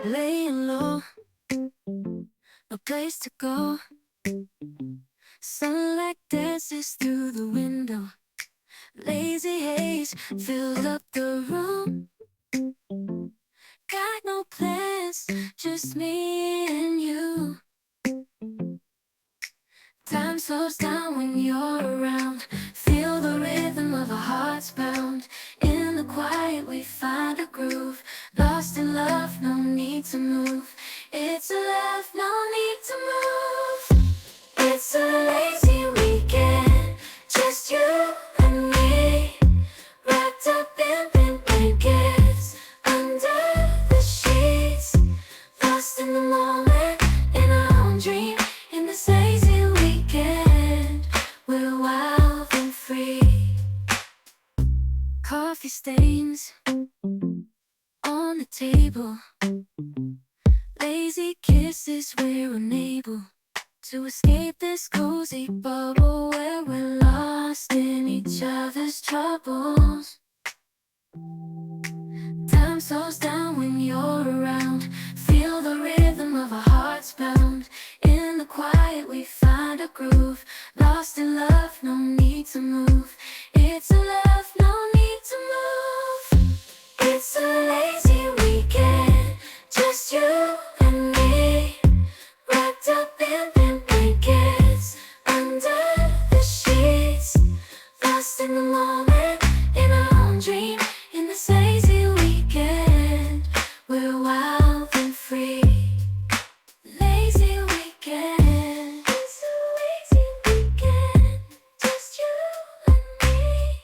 Laying low, no place to go. Sunlight dances through the window. Lazy haze filled up the room. Got no plans, just me and you. Time slows down when you're around. Feel the rhythm of our hearts bound. In the quiet we find a groove. Lost in love, no need to move. It's a love, no need to move. It's a lazy weekend, just you and me. Wrapped up in pink blankets, under the sheets. Lost in the moment, in our own dream. In this lazy weekend, we're wild and free. Coffee stains on the table. Lazy kisses, we're unable to escape this cozy bubble where we're lost in each other's troubles. Time slows down when you're around. Feel the rhythm of our hearts bound. In the quiet we find a groove. Lost in love, no need to move. It's a love, no need to move. It's a lazy weekend, just you and me. Wrapped up in pink blankets, under the sheets. Lost in the moment, in our own dream. In this lazy weekend, we're wild and free. Lazy weekend, it's a lazy weekend, just you and me.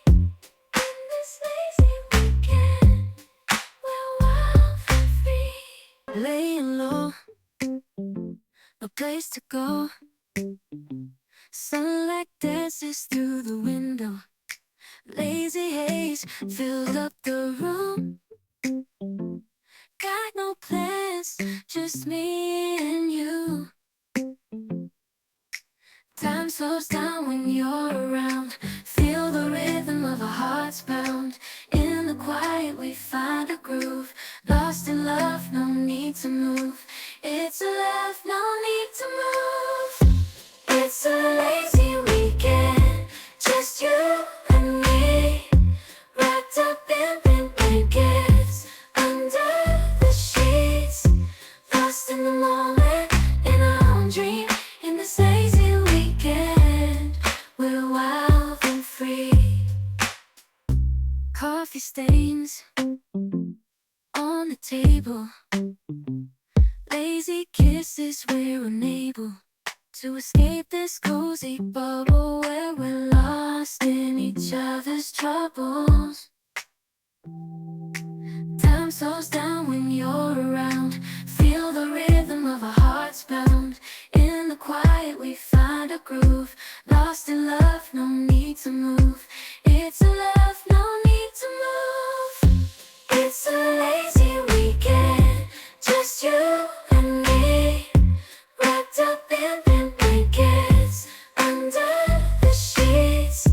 In this lazy weekend, we're wild and free. Laying low, no place to go. Sunlight dances through the window. Lazy haze filled up the room. Got no plans, just me and you. Time slows down when you're around. Feel the rhythm of our hearts bound. In the quiet we find a groove. Lost in love, no need to move. It's a love, no need to move. It's a lazy weekend, just you and me. Wrapped up in pink blankets, under the sheets. Lost in the moment, in our own dream. In this lazy weekend, we're wild and free. Coffee stains on the table. Lazy kisses, we're unable to escape this cozy bubble where we're lost in each other's troubles. Time slows down when you're around. Feel the rhythm of our hearts bound. In the quiet we find a groove. Lost in love, no need to move. It's a love, no need to move. It's a lazy weekend, just you and me. Wrapped up in pink blankets, under the sheets.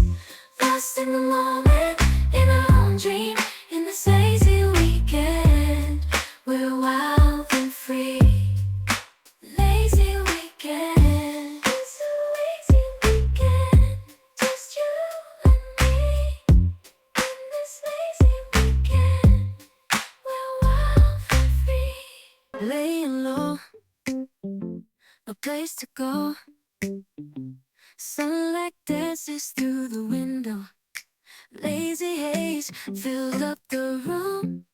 Lost in the moment, in our own dream. In this lazy weekend, we're wild and free. Lazy weekend, it's a lazy weekend, just you and me. In this lazy weekend, we're wild and free. Laying low, no place to go. Sunlight dances through the window. Lazy haze filled up the room.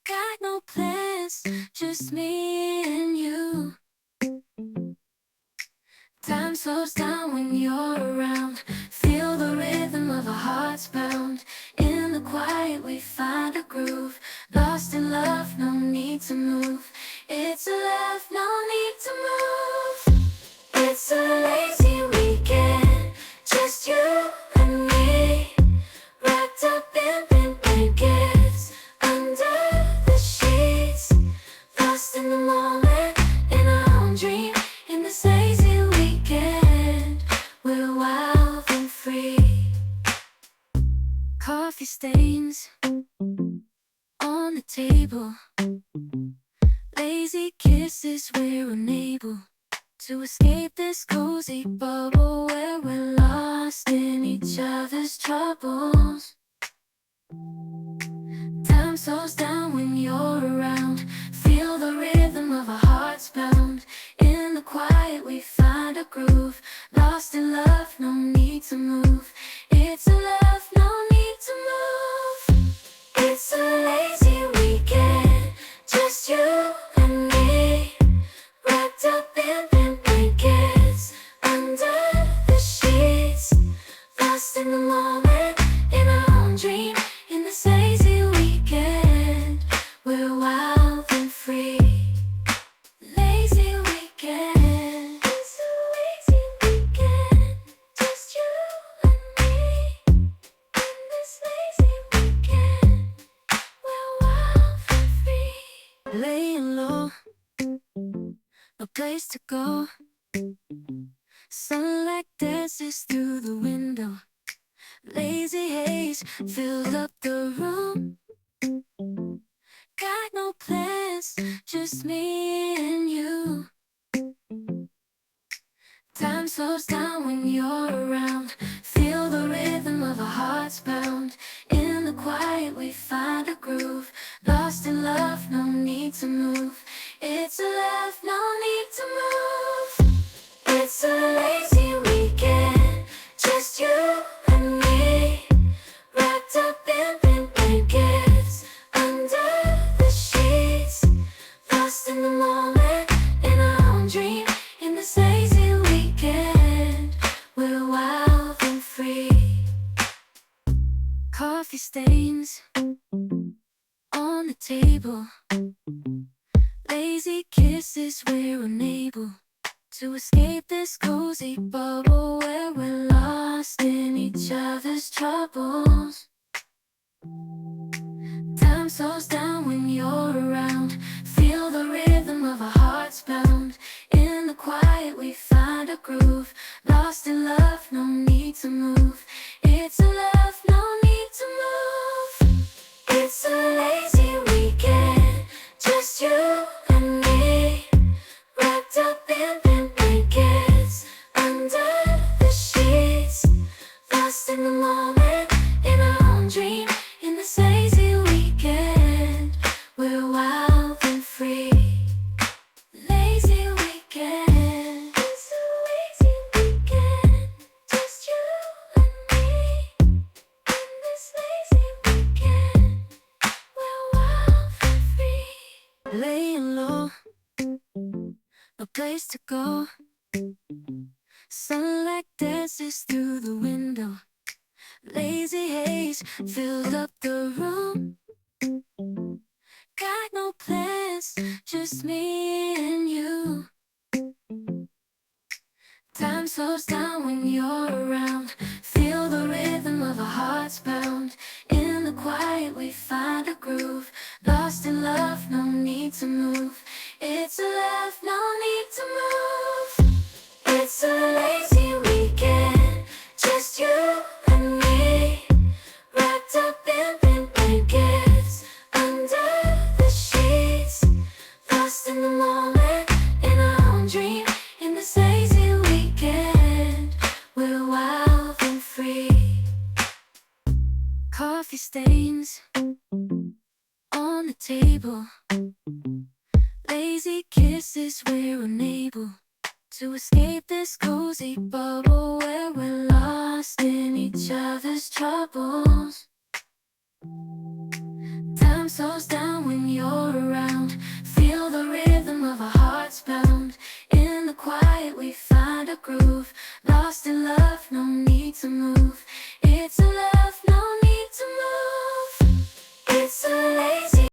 Got no plans, just me and you. Time slows down when you're around. Feel the rhythm of our hearts bound. In the quiet we find a groove. Lost in love, no need to move. It's a love, no need to move. It's a lazy weekend, just you and me. Wrapped up in pink blankets, under the sheets. Lost in the moment, in our own dream. In this lazy weekend, Lazy kisses, we're unable to escape this cozy bubble where we're lost in each other's troubles. Time slows down when you're around. Feel the rhythm of our hearts pound. In the quiet we find a groove. Lost in love, no need to move. It's a love, no need to move. It's a lazy weekend, just you and me, wrapped up in blankets, under the sheets, lost in the moment, in our own dream. In this lazy weekend, we're wild and free. Lazy weekend, it's a lazy weekend, just you and me. In this lazy weekend, we're wild and free. Laying low, no place to go. Sunlight dances through the window. Lazy haze filled up the room. Got no plans, just me and you. Time slows down when you're around. Feel the rhythm of our hearts pound. In the quiet we find a groove. Lost in love, no need to move. It's a love, no need to move. It's a lazy weekend, just you and me, wrapped up in blankets, under the sheets, lost in the moment, in our own dream. In this lazy weekend, we're wild and free. Coffee stains on the table. Lazy kisses, we're unable to escape this cozy bubble where we're lost in each other's troubles. Time slows down when you're around. Feel the rhythm of our hearts pound. In the quiet we find a groove. Lost in love, no need to move. It's a love, no need to move. It's a lazy weekend, just you and me, wrapped up in blankets, under the sheets, lost in the moment, in our own dream. In this lazy weekend, we're wild and free. Lazy weekend, it's a lazy weekend, just you and me. In this lazy weekend, we're wild and free. Laying low, no place to go. Sunlight dances through the window. Lazy haze filled up the room. Got no plans, just me and you. Time slows down when you're around. Feel the rhythm of our hearts pound. In the quiet we find a groove. Lost in love, no need to move. It's a love, no need to move. It's a lazy weekend, just you and me, wrapped up in blankets, under the sheets, lost in the moment, in our own dream. In this lazy weekend, we're wild and free. Coffee stains on the table. Lazy kisses, we're unable to escape this cozy bubble where we're lost in each other's troubles. Time slows down when you're around. Feel the rhythm of our hearts pound. In the quiet we find a groove.